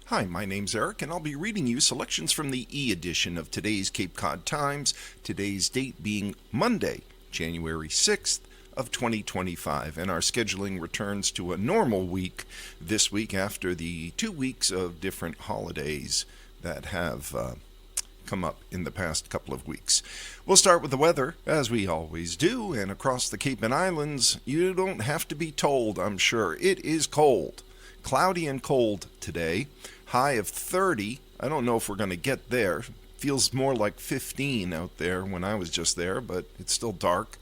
Hi, my name's Eric, and I'll be reading you selections from the e-edition of today's Cape Cod Times, today's date being Monday, January 6th of 2025, and our scheduling returns to a normal week this week after the 2 weeks of different holidays that have come up in the past couple of weeks. We'll start with the weather, as we always do, and across the Cape and Islands, you don't have to be told, I'm sure. It is cold. Cloudy and cold today. High of 30. I don't know if we're going to get there. Feels more like 15 out there when I was just there, but it's still dark.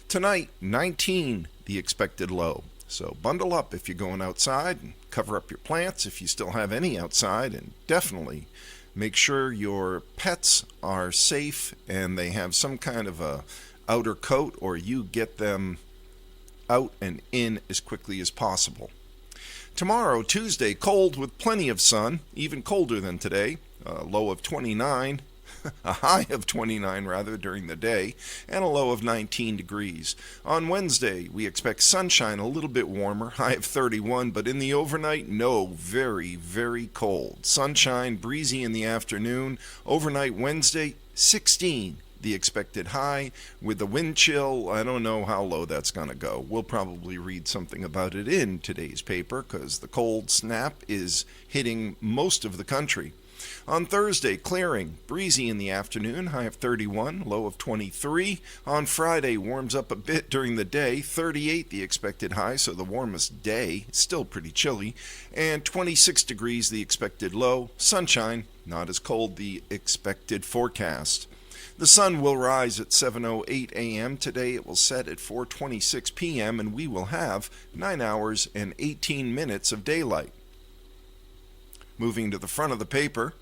Tonight, 19, the expected low. So bundle up if you're going outside and cover up your plants if you still have any outside, and definitely make sure your pets are safe and they have some kind of a outer coat, or you get them out and in as quickly as possible. Tomorrow, Tuesday, cold with plenty of sun, even colder than today, a low of 29, a high of 29 rather during the day, and a low of 19 degrees. On Wednesday, we expect sunshine, a little bit warmer, high of 31, but in the overnight, no, very, very cold. Sunshine, breezy in the afternoon. Overnight Wednesday, 16. The expected high. With the wind chill, I don't know how low that's going to go. We'll probably read something about it in today's paper because the cold snap is hitting most of the country. On Thursday, clearing, breezy in the afternoon, high of 31, low of 23. On Friday, warms up a bit during the day, 38 the expected high, so the warmest day, still pretty chilly, and 26 degrees the expected low. Sunshine, not as cold the expected forecast. The sun will rise at 7:08 a.m. Today. It will set at 4:26 p.m. and we will have 9 hours and 18 minutes of daylight. Moving to the front of the paper,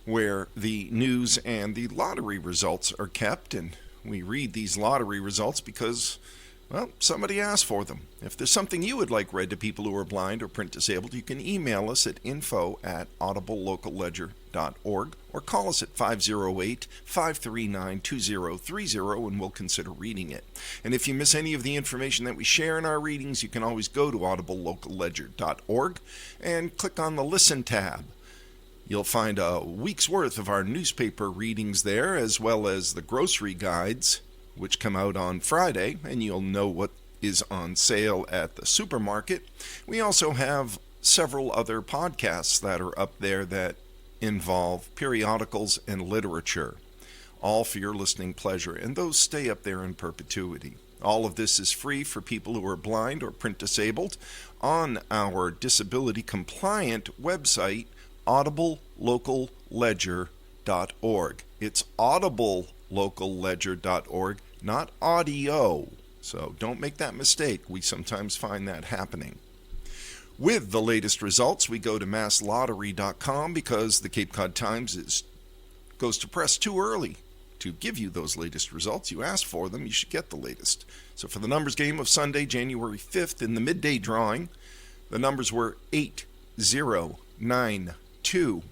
where the news and the lottery results are kept, and we read these lottery results because, well, somebody asked for them. If there's something you would like read to people who are blind or print disabled, you can email us at info@audiblelocalledger.org or call us at 508-539-2030 and we'll consider reading it. And if you miss any of the information that we share in our readings, you can always go to audiblelocalledger.org and click on the Listen tab. You'll find a week's worth of our newspaper readings there, as well as the grocery guides, which come out on Friday, and you'll know what is on sale at the supermarket. We also have several other podcasts that are up there that involve periodicals and literature, all for your listening pleasure, and those stay up there in perpetuity. All of this is free for people who are blind or print disabled on our disability compliant website, audiblelocalledger.org. It's audiblelocalledger.org, not audio. So don't make that mistake. We sometimes find that happening. With the latest results, we go to masslottery.com because the Cape Cod Times goes to press too early to give you those latest results. You asked for them, you should get the latest. So for the numbers game of Sunday, January 5th, in the midday drawing, the numbers were 8, 0, 9, 2.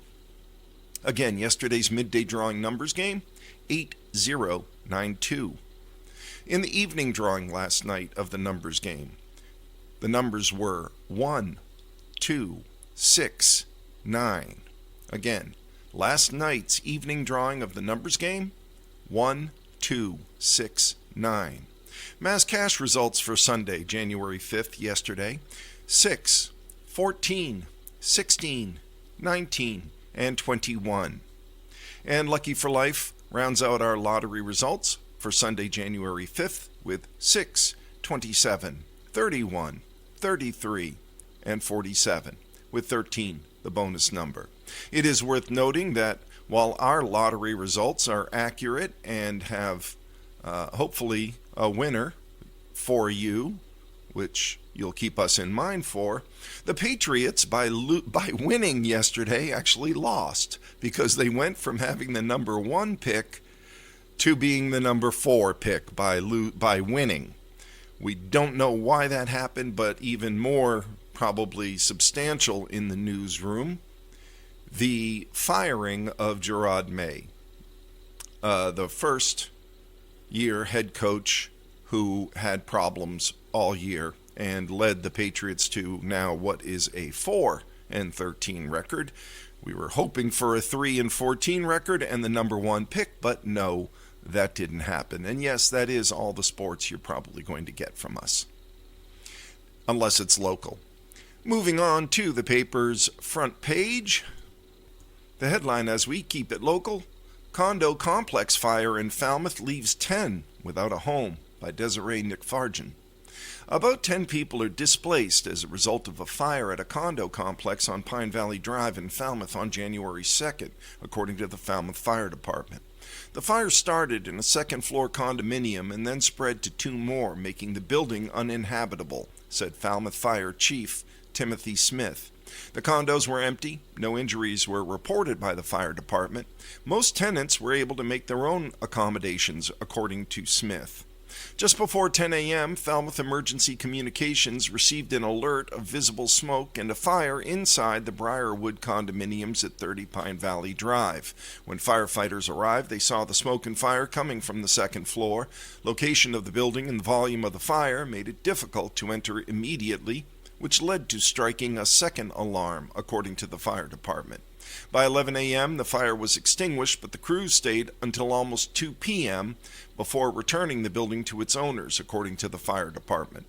Again, yesterday's midday drawing numbers game, 8092. In the evening drawing last night of the numbers game, the numbers were 1, 2, 6, 9. Again, last night's evening drawing of the numbers game, 1, 2, 6, 9. Mass cash results for Sunday, January 5th, yesterday, 6, 14, 16, 19, and 21. And Lucky for Life rounds out our lottery results for Sunday, January 5th with 6, 27, 31, 33, and 47, with 13 the bonus number. It is worth noting that while our lottery results are accurate and have hopefully a winner for you, which you'll keep us in mind for, the Patriots, by winning yesterday, actually lost because they went from having the number 1 pick to being the number 4 pick by winning. We don't know why that happened, but even more probably substantial in the newsroom, the firing of Gerard May, the first-year head coach who had problems all year and led the Patriots to now what is a 4-13 record. We were hoping for a 3-14 record and the number one pick, but no, that didn't happen. And yes, that is all the sports you're probably going to get from us, unless it's local. Moving on to the paper's front page. The headline, as we keep it local: Condo complex fire in Falmouth leaves 10 without a home, by Desiree Nickfargen. About 10 people are displaced as a result of a fire at a condo complex on Pine Valley Drive in Falmouth on January 2nd, according to the Falmouth Fire Department. The fire started in a second-floor condominium and then spread to 2 more, making the building uninhabitable, said Falmouth Fire Chief Timothy Smith. The condos were empty. No injuries were reported by the fire department. Most tenants were able to make their own accommodations, according to Smith. Just before 10 a.m., Falmouth Emergency Communications received an alert of visible smoke and a fire inside the Briarwood condominiums at 30 Pine Valley Drive. When firefighters arrived, they saw the smoke and fire coming from the second floor. Location of the building and the volume of the fire made it difficult to enter immediately, which led to striking a second alarm, according to the fire department. By 11 a.m., the fire was extinguished, but the crews stayed until almost 2 p.m. before returning the building to its owners, according to the fire department.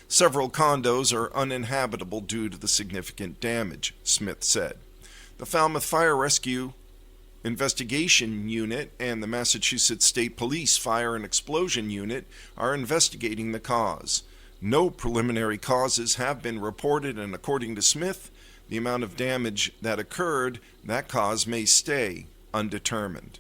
Several condos are uninhabitable due to the significant damage, Smith said. The Falmouth Fire Rescue Investigation Unit and the Massachusetts State Police Fire and Explosion Unit are investigating the cause. No preliminary causes have been reported, and according to Smith, the amount of damage that occurred, that cause may stay undetermined.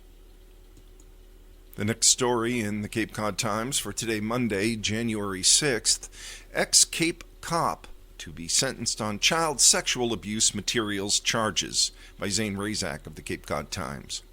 The next story in the Cape Cod Times for today, Monday, January 6th, ex-Cape cop to be sentenced on child sexual abuse materials charges, by Zane Razak of the Cape Cod Times.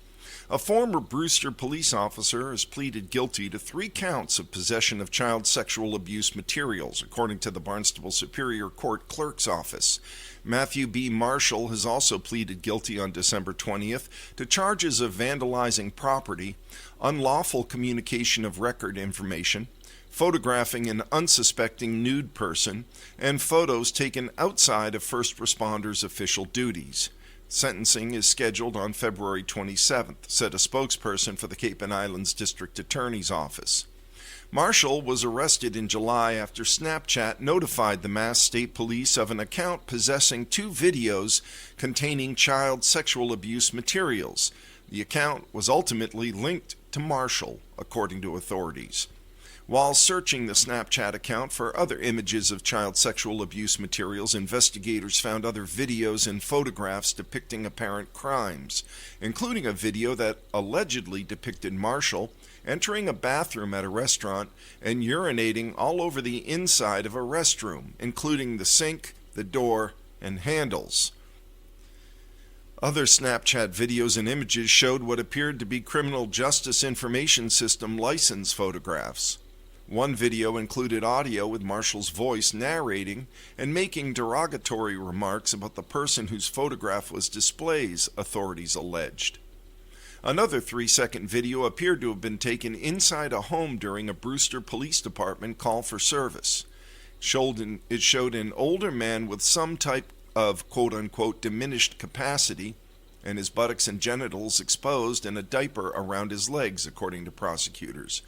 A former Brewster police officer has pleaded guilty to 3 counts of possession of child sexual abuse materials, according to the Barnstable Superior Court Clerk's Office. Matthew B. Marshall has also pleaded guilty on December 20th to charges of vandalizing property, unlawful communication of record information, photographing an unsuspecting nude person, and photos taken outside of first responders' official duties. Sentencing is scheduled on February 27th, said a spokesperson for the Cape and Islands District Attorney's Office. Marshall was arrested in July after Snapchat notified the Mass State Police of an account possessing 2 videos containing child sexual abuse materials. The account was ultimately linked to Marshall, according to authorities. While searching the Snapchat account for other images of child sexual abuse materials, investigators found other videos and photographs depicting apparent crimes, including a video that allegedly depicted Marshall entering a bathroom at a restaurant and urinating all over the inside of a restroom, including the sink, the door, and handles. Other Snapchat videos and images showed what appeared to be Criminal Justice Information System license photographs. One video included audio with Marshall's voice narrating and making derogatory remarks about the person whose photograph was displayed, authorities alleged. Another 3-second video appeared to have been taken inside a home during a Brewster Police Department call for service. It showed an older man with some type of quote-unquote diminished capacity and his buttocks and genitals exposed and a diaper around his legs, according to prosecutors.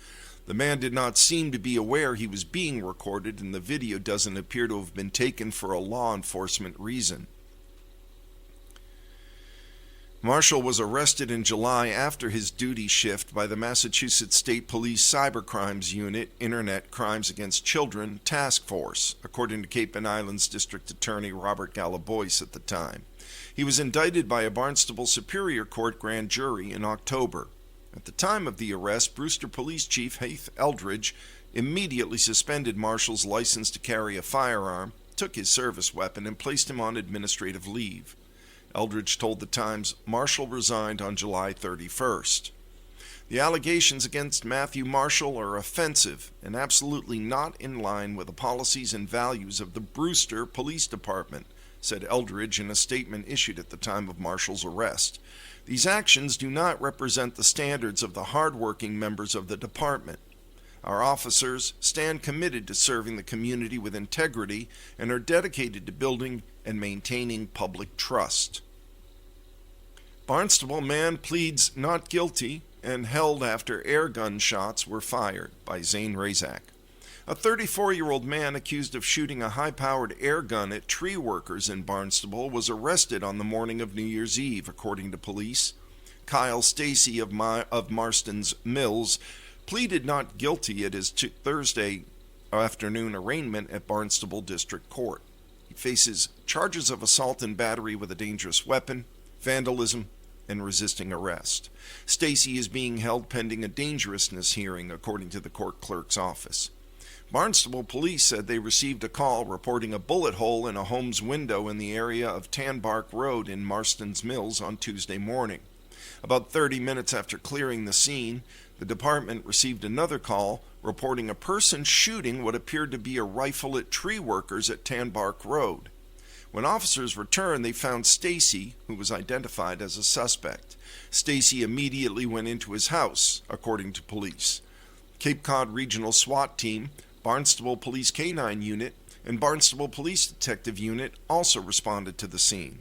The man did not seem to be aware he was being recorded, and the video doesn't appear to have been taken for a law enforcement reason. Marshall was arrested in July after his duty shift by the Massachusetts State Police Cybercrimes Unit Internet Crimes Against Children Task Force, according to Cape and Islands District Attorney Robert Galaboyce at the time. He was indicted by a Barnstable Superior Court grand jury in October. At the time of the arrest, Brewster Police Chief Heath Eldridge immediately suspended Marshall's license to carry a firearm, took his service weapon, and placed him on administrative leave. Eldridge told the Times Marshall resigned on July 31st. The allegations against Matthew Marshall are offensive and absolutely not in line with the policies and values of the Brewster Police Department, said Eldridge in a statement issued at the time of Marshall's arrest. These actions do not represent the standards of the hard-working members of the department. Our officers stand committed to serving the community with integrity and are dedicated to building and maintaining public trust. Barnstable man pleads not guilty and held after air gun shots were fired, by Zane Razak. A 34-year-old man accused of shooting a high-powered air gun at tree workers in Barnstable was arrested on the morning of New Year's Eve, according to police. Kyle Stacy of Marston's Mills pleaded not guilty at his Thursday afternoon arraignment at Barnstable District Court. He faces charges of assault and battery with a dangerous weapon, vandalism, and resisting arrest. Stacy is being held pending a dangerousness hearing, according to the court clerk's office. Barnstable police said they received a call reporting a bullet hole in a home's window in the area of Tanbark Road in Marston's Mills on Tuesday morning. About 30 minutes after clearing the scene, the department received another call reporting a person shooting what appeared to be a rifle at tree workers at Tanbark Road. When officers returned, they found Stacy, who was identified as a suspect. Stacy immediately went into his house, according to police. Cape Cod Regional SWAT Team, Barnstable Police K-9 Unit, and Barnstable Police Detective Unit also responded to the scene.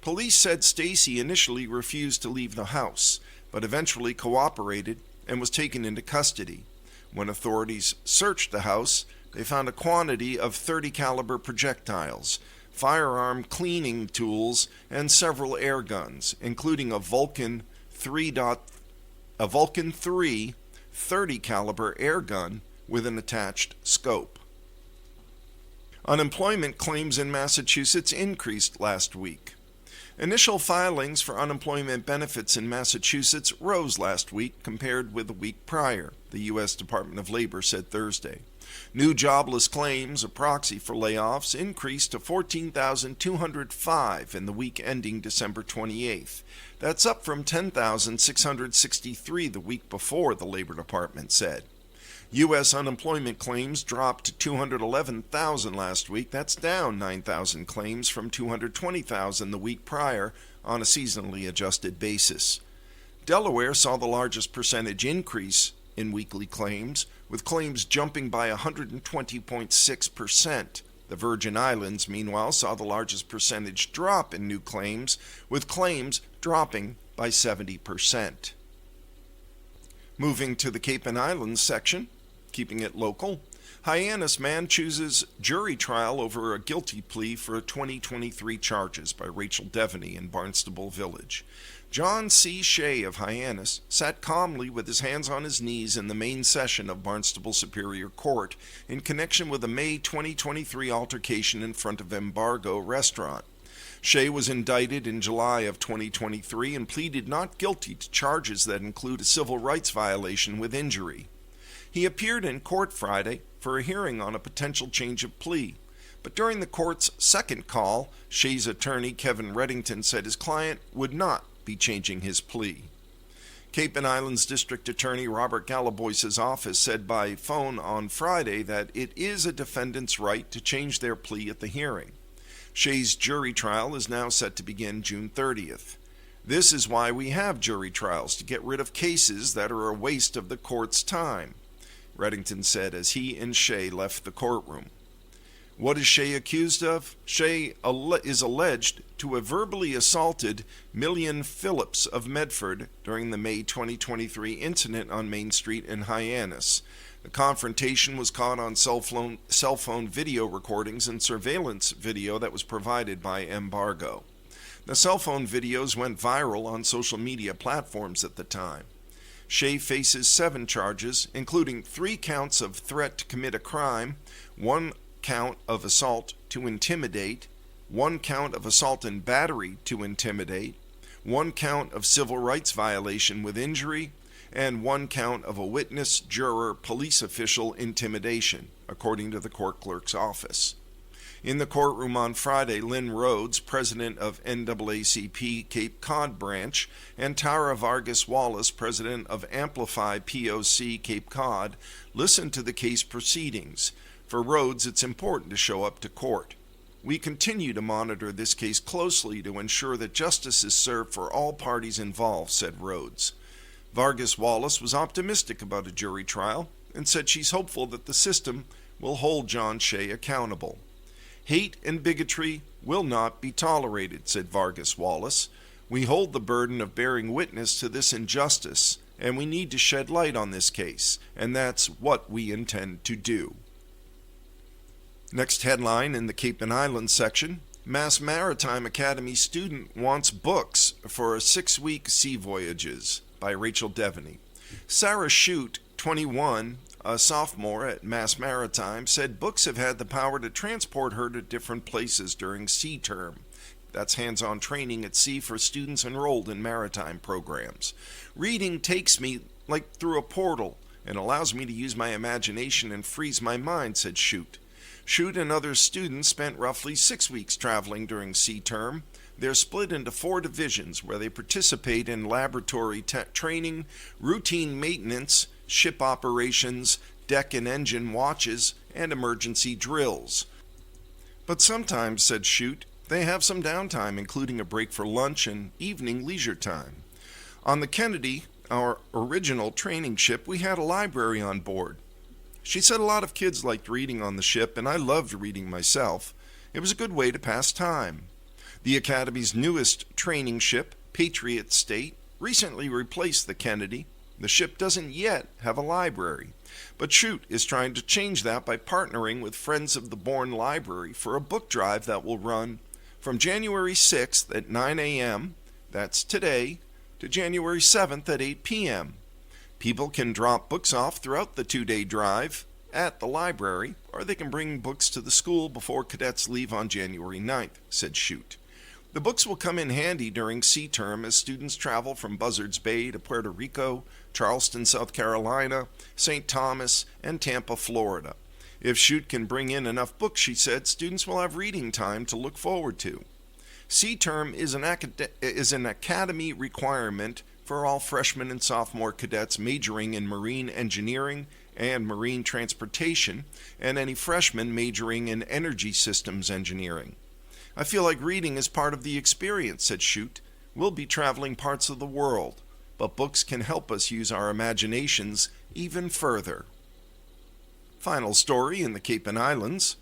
Police said Stacy initially refused to leave the house, but eventually cooperated and was taken into custody. When authorities searched the house, they found a quantity of .30 caliber projectiles, firearm cleaning tools, and several air guns, including a Vulcan 3 30 caliber air gun with an attached scope. Unemployment claims in Massachusetts increased last week. Initial filings for unemployment benefits in Massachusetts rose last week compared with the week prior, the U.S. Department of Labor said Thursday. New jobless claims, a proxy for layoffs, increased to 14,205 in the week ending December 28th. That's up from 10,663 the week before, the Labor Department said. U.S. unemployment claims dropped to 211,000 last week. That's down 9,000 claims from 220,000 the week prior on a seasonally adjusted basis. Delaware saw the largest percentage increase in weekly claims, with claims jumping by 120.6%. The Virgin Islands, meanwhile, saw the largest percentage drop in new claims, with claims dropping by 70%. Moving to the Cape and Islands section, keeping it local, Hyannis man chooses jury trial over a guilty plea for 2023 charges, by Rachel Devaney in Barnstable Village. John C. Shea of Hyannis sat calmly with his hands on his knees in the main session of Barnstable Superior Court in connection with a May 2023 altercation in front of Embargo Restaurant. Shea was indicted in July of 2023 and pleaded not guilty to charges that include a civil rights violation with injury. He appeared in court Friday for a hearing on a potential change of plea, but during the court's second call, Shea's attorney Kevin Reddington said his client would not be changing his plea. Cape and Islands District Attorney Robert Gallibois's office said by phone on Friday that it is a defendant's right to change their plea at the hearing. Shea's jury trial is now set to begin June 30th. This is why we have jury trials, to get rid of cases that are a waste of the court's time, Reddington said as he and Shea left the courtroom. What is Shea accused of? Shea is alleged to have verbally assaulted Millian Phillips of Medford during the May 2023 incident on Main Street in Hyannis. The confrontation was caught on cell phone video recordings and surveillance video that was provided by Embargo. The cell phone videos went viral on social media platforms at the time. Shea faces 7 charges, including 3 counts of threat to commit a crime, 1 count of assault to intimidate, 1 count of assault and battery to intimidate, 1 count of civil rights violation with injury, and 1 count of a witness, juror, police official intimidation, according to the court clerk's office. In the courtroom on Friday, Lynn Rhodes, president of NAACP Cape Cod branch, and Tara Vargas Wallace, president of Amplify POC Cape Cod, listened to the case proceedings. For Rhodes, it's important to show up to court. We continue to monitor this case closely to ensure that justice is served for all parties involved, said Rhodes. Vargas Wallace was optimistic about a jury trial and said she's hopeful that the system will hold John Shea accountable. Hate and bigotry will not be tolerated, said Vargas Wallace. We hold the burden of bearing witness to this injustice, and we need to shed light on this case, and that's what we intend to do. Next headline in the Cape and Islands section: Mass Maritime Academy student wants books for 6-week sea voyages, by Rachel Devaney. Sarah Shute, 21, a sophomore at Mass Maritime, said books have had the power to transport her to different places during sea term. That's hands-on training at sea for students enrolled in maritime programs. Reading takes me like through a portal and allows me to use my imagination and freeze my mind, said Shute. Shute and other students spent roughly 6 weeks traveling during sea term. They're split into 4 divisions where they participate in laboratory training, routine maintenance, ship operations, deck and engine watches, and emergency drills. But sometimes, said Shute, they have some downtime, including a break for lunch and evening leisure time. On the Kennedy, our original training ship, we had a library on board. She said a lot of kids liked reading on the ship, and I loved reading myself. It was a good way to pass time. The Academy's newest training ship, Patriot State, recently replaced the Kennedy. The ship doesn't yet have a library, but Shute is trying to change that by partnering with Friends of the Bourne Library for a book drive that will run from January 6th at 9 a.m., that's today, to January 7th at 8 p.m. People can drop books off throughout the 2-day drive at the library, or they can bring books to the school before cadets leave on January 9th, said Shute. The books will come in handy during sea term as students travel from Buzzards Bay to Puerto Rico, Charleston, South Carolina, St. Thomas, and Tampa, Florida. If Shute can bring in enough books, she said, students will have reading time to look forward to. Sea term is an academy requirement for all freshman and sophomore cadets majoring in marine engineering and marine transportation, and any freshmen majoring in energy systems engineering. I feel like reading is part of the experience, said Shute. We'll be traveling parts of the world, but books can help us use our imaginations even further. Final story in the Cape and Islands.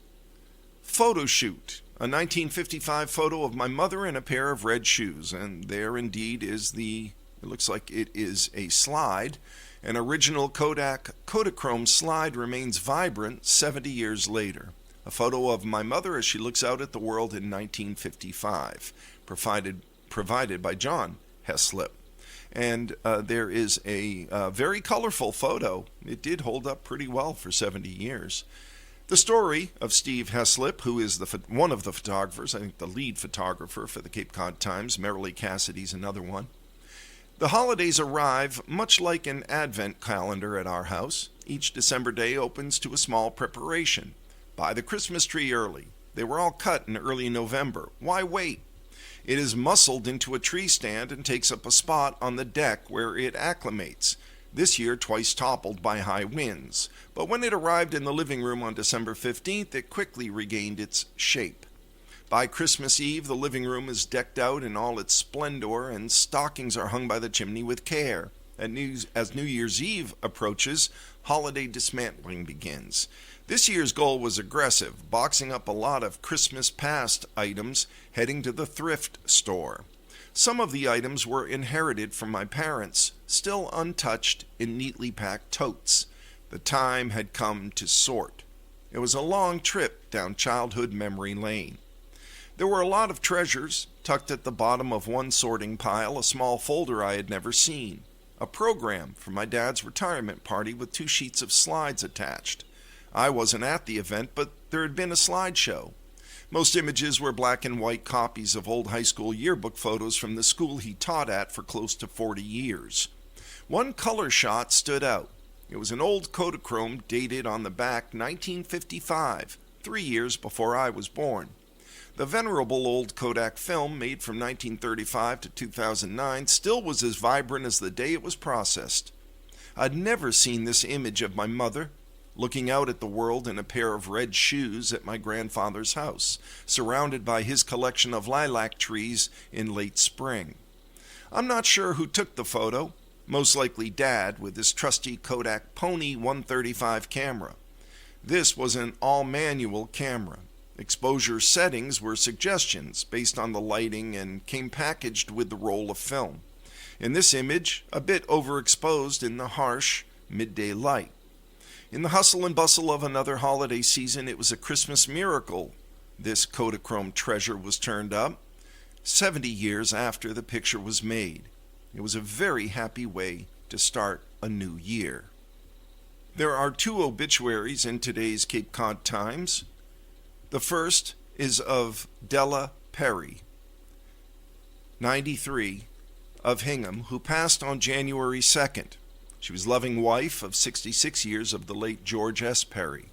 Photo shoot. A 1955 photo of my mother in a pair of red shoes. And there indeed is it looks like it is a slide. An original Kodak Kodachrome slide remains vibrant 70 years later. A photo of my mother as she looks out at the world in 1955, provided by John Heslip. And there is a very colorful photo. It did hold up pretty well for 70 years. The story of Steve Heslip, who is one of the photographers, I think the lead photographer for the Cape Cod Times. Marilee Cassidy's another one. The holidays arrive much like an advent calendar at our house. Each December day opens to a small preparation. Buy the Christmas tree early. They were all cut in early November. Why wait? It is muscled into a tree stand and takes up a spot on the deck where it acclimates. This year twice toppled by high winds. But when it arrived in the living room on December 15th, it quickly regained its shape. By Christmas Eve, the living room is decked out in all its splendor, and stockings are hung by the chimney with care. As New Year's Eve approaches, holiday dismantling begins. This year's goal was aggressive, boxing up a lot of Christmas past items, heading to the thrift store. Some of the items were inherited from my parents, still untouched in neatly packed totes. The time had come to sort. It was a long trip down childhood memory lane. There were a lot of treasures. Tucked at the bottom of one sorting pile, a small folder I had never seen. A program for my dad's retirement party with 2 sheets of slides attached. I wasn't at the event, but there had been a slideshow. Most images were black and white copies of old high school yearbook photos from the school he taught at for close to 40 years. One color shot stood out. It was an old Kodachrome dated on the back 1955, 3 years before I was born. The venerable old Kodak film, made from 1935 to 2009, still was as vibrant as the day it was processed. I'd never seen this image of my mother, looking out at the world in a pair of red shoes at my grandfather's house, surrounded by his collection of lilac trees in late spring. I'm not sure who took the photo, most likely Dad with his trusty Kodak Pony 135 camera. This was an all-manual camera. Exposure settings were suggestions based on the lighting and came packaged with the roll of film. In this image, a bit overexposed in the harsh midday light. In the hustle and bustle of another holiday season, it was a Christmas miracle this Kodachrome treasure was turned up, 70 years after the picture was made. It was a very happy way to start a new year. There are 2 obituaries in today's Cape Cod Times. The first is of Della Perry, 93, of Hingham, who passed on January 2nd. She was loving wife of 66 years of the late George S. Perry.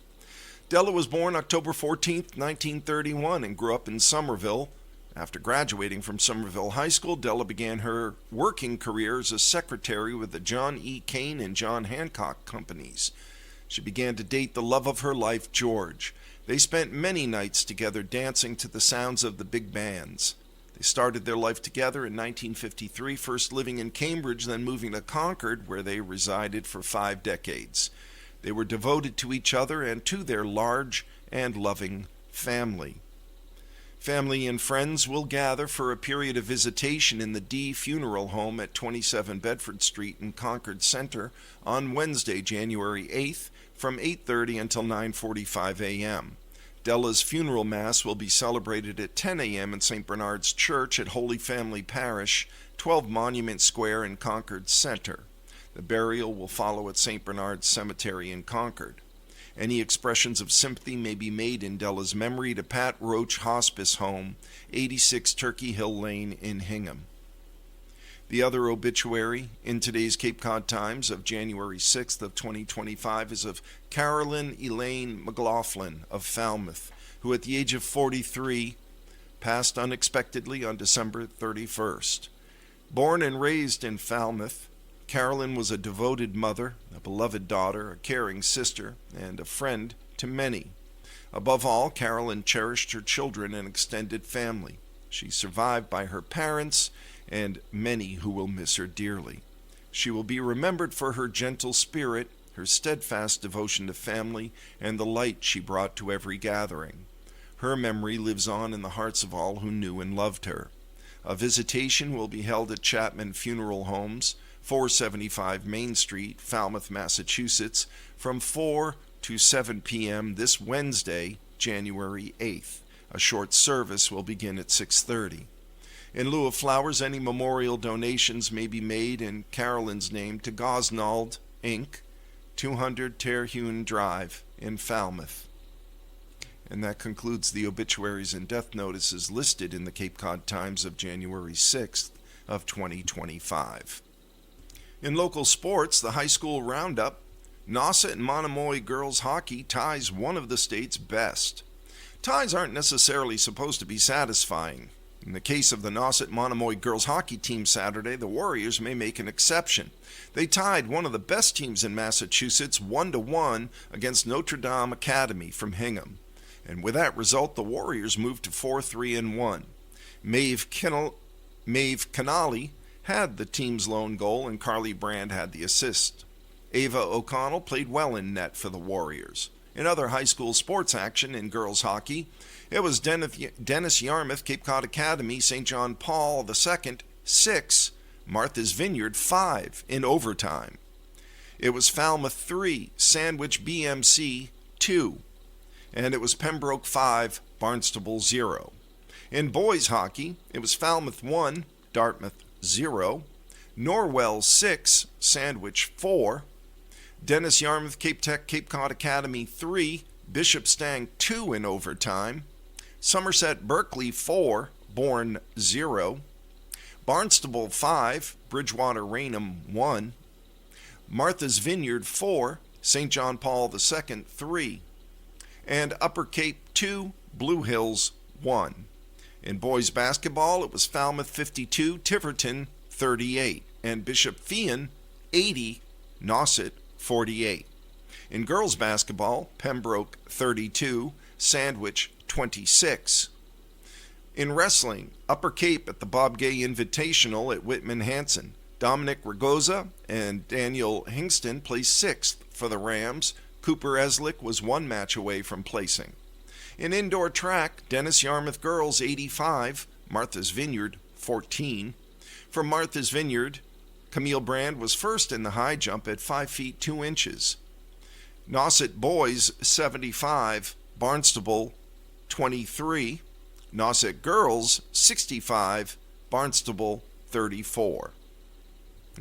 Della was born October 14, 1931, and grew up in Somerville. After graduating from Somerville High School, Della began her working career as a secretary with the John E. Cain and John Hancock companies. She began to date the love of her life, George. They spent many nights together dancing to the sounds of the big bands. They started their life together in 1953, first living in Cambridge, then moving to Concord, where they resided for 5 decades. They were devoted to each other and to their large and loving family. Family and friends will gather for a period of visitation in the D Funeral Home at 27 Bedford Street in Concord Center on Wednesday, January 8th, from 8:30 until 9:45 a.m. Della's funeral mass will be celebrated at 10 a.m. in St. Bernard's Church at Holy Family Parish, 12 Monument Square in Concord Center. The burial will follow at St. Bernard's Cemetery in Concord. Any expressions of sympathy may be made in Della's memory to Pat Roach Hospice Home, 86 Turkey Hill Lane in Hingham. The other obituary in today's Cape Cod Times of January 6th of 2025 is of Carolyn Elaine McLaughlin of Falmouth, who at the age of 43 passed unexpectedly on December 31st. Born and raised in Falmouth, Carolyn was a devoted mother, a beloved daughter, a caring sister, and a friend to many. Above all, Carolyn cherished her children and extended family. She's survived by her parents and many who will miss her dearly. She will be remembered for her gentle spirit, her steadfast devotion to family, and the light she brought to every gathering. Her memory lives on in the hearts of all who knew and loved her. A visitation will be held at Chapman Funeral Homes, 475 Main Street, Falmouth, Massachusetts, from 4 to 7 p.m. this Wednesday, January 8th. A short service will begin at 6:30. In lieu of flowers, any memorial donations may be made in Carolyn's name to Gosnold, Inc., 200 Terhune Drive in Falmouth. And that concludes the obituaries and death notices listed in the Cape Cod Times of January 6th of 2025. In local sports, the high school roundup, Nauset and Monomoy girls hockey ties one of the state's best. Ties aren't necessarily supposed to be satisfying. In the case of the Nauset Monomoy girls hockey team Saturday, the Warriors may make an exception. They tied one of the best teams in Massachusetts 1-1 against Notre Dame Academy from Hingham. And with that result, the Warriors moved to 4-3-1. Maeve Canali had the team's lone goal, and Carly Brand had the assist. Ava O'Connell played well in net for the Warriors. In other high school sports action in girls hockey, it was Dennis Yarmouth, Cape Cod Academy, St. John Paul II, 6, Martha's Vineyard, 5 in overtime. It was Falmouth 3, Sandwich BMC, 2. And it was Pembroke 5, Barnstable 0. In boys hockey, it was Falmouth 1, Dartmouth 0, Norwell 6, Sandwich 4, Dennis Yarmouth Cape Cod Academy 3, Bishop Stang 2 in overtime, Somerset Berkeley 4, Bourne 0, Barnstable 5, Bridgewater Raynham 1, Martha's Vineyard 4, St. John Paul II 3, and Upper Cape 2, Blue Hills 1. In boys basketball, it was Falmouth 52, Tiverton 38, and Bishop Feehan 80, Nauset 48. In girls basketball, Pembroke 32, Sandwich 26. In wrestling, Upper Cape at the Bob Gay Invitational at Whitman Hanson. Dominic Ragoza and Daniel Hingston placed 6th for the Rams. Cooper Eslick was one match away from placing. In indoor track, Dennis Yarmouth girls 85, Martha's Vineyard 14. For Martha's Vineyard, Camille Brand was first in the high jump at 5 feet 2 inches. Nauset boys 75, Barnstable 23. Nauset girls 65, Barnstable 34.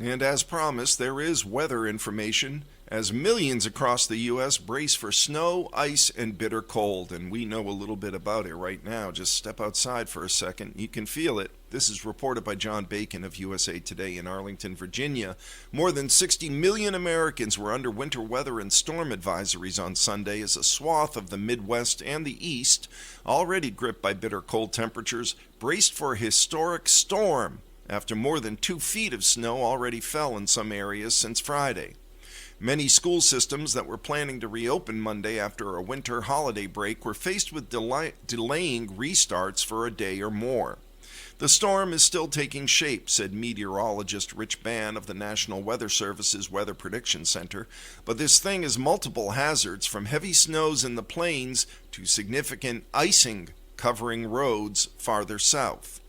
And as promised, there is weather information as millions across the U.S. brace for snow, ice, and bitter cold. And we know a little bit about it right now. Just step outside for a second. You can feel it. This is reported by John Bacon of USA Today in Arlington, Virginia. More than 60 million Americans were under winter weather and storm advisories on Sunday as a swath of the Midwest and the East, already gripped by bitter cold temperatures, braced for a historic storm after more than 2 feet of snow already fell in some areas since Friday. Many school systems that were planning to reopen Monday after a winter holiday break were faced with delaying restarts for a day or more. The storm is still taking shape, said meteorologist Rich Bann of the National Weather Service's Weather Prediction Center, but this thing has multiple hazards from heavy snows in the plains to significant icing covering roads farther south.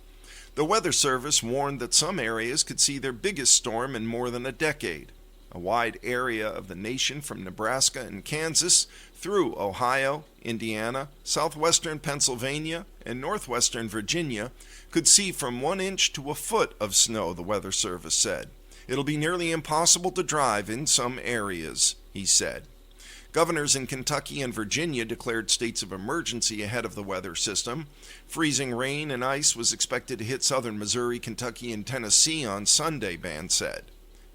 The Weather Service warned that some areas could see their biggest storm in more than a decade. A wide area of the nation from Nebraska and Kansas through Ohio, Indiana, southwestern Pennsylvania, and northwestern Virginia could see from 1 inch to a foot of snow, the Weather Service said. It'll be nearly impossible to drive in some areas, he said. Governors in Kentucky and Virginia declared states of emergency ahead of the weather system. Freezing rain and ice was expected to hit southern Missouri, Kentucky, and Tennessee on Sunday, Bann said.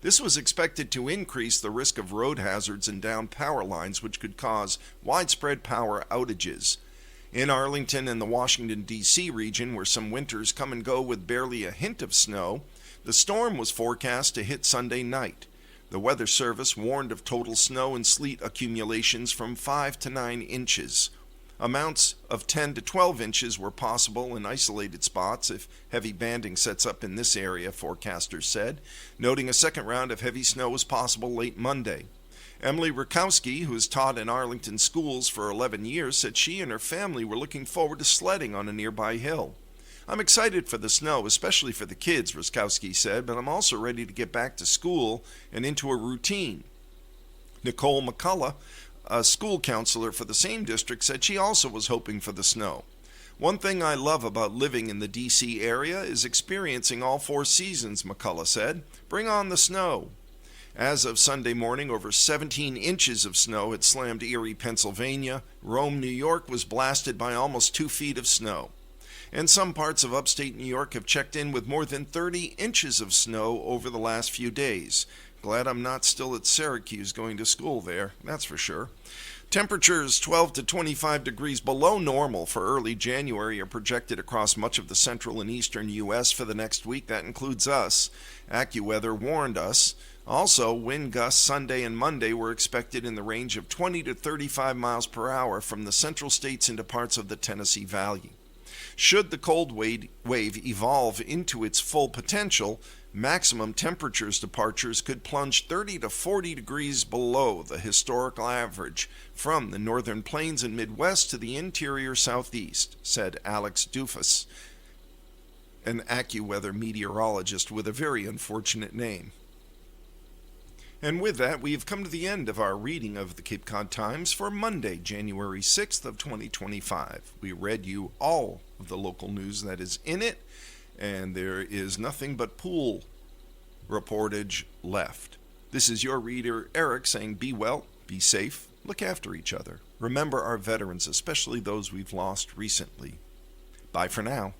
This was expected to increase the risk of road hazards and downed power lines, which could cause widespread power outages. In Arlington and the Washington, D.C. region, where some winters come and go with barely a hint of snow, the storm was forecast to hit Sunday night. The Weather Service warned of total snow and sleet accumulations from 5 to 9 inches. Amounts of 10 to 12 inches were possible in isolated spots if heavy banding sets up in this area, forecasters said, noting a second round of heavy snow was possible late Monday. Emily Rakowski, who has taught in Arlington schools for 11 years, said she and her family were looking forward to sledding on a nearby hill. I'm excited for the snow, especially for the kids, Rakowski said, but I'm also ready to get back to school and into a routine. Nicole McCullough, a school counselor for the same district, said she also was hoping for the snow. One thing I love about living in the D.C. area is experiencing all 4 seasons, McCullough said. Bring on the snow. As of Sunday morning, over 17 inches of snow had slammed Erie, Pennsylvania. Rome, New York was blasted by almost 2 feet of snow. And some parts of upstate New York have checked in with more than 30 inches of snow over the last few days. Glad I'm not still at Syracuse going to school there, that's for sure. Temperatures 12 to 25 degrees below normal for early January are projected across much of the central and eastern U.S. for the next week. That includes us. AccuWeather warned us. Also, wind gusts Sunday and Monday were expected in the range of 20 to 35 miles per hour from the central states into parts of the Tennessee Valley. Should the cold wave evolve into its full potential, maximum temperatures departures could plunge 30 to 40 degrees below the historical average from the northern plains and Midwest to the interior southeast, said Alex Dufus, an AccuWeather meteorologist with a very unfortunate name. And with that, we have come to the end of our reading of the Cape Cod Times for Monday, January 6th of 2025. We read you all of the local news that is in it, and there is nothing but pool reportage left. This is your reader, Eric, saying be well, be safe, look after each other. Remember our veterans, especially those we've lost recently. Bye for now.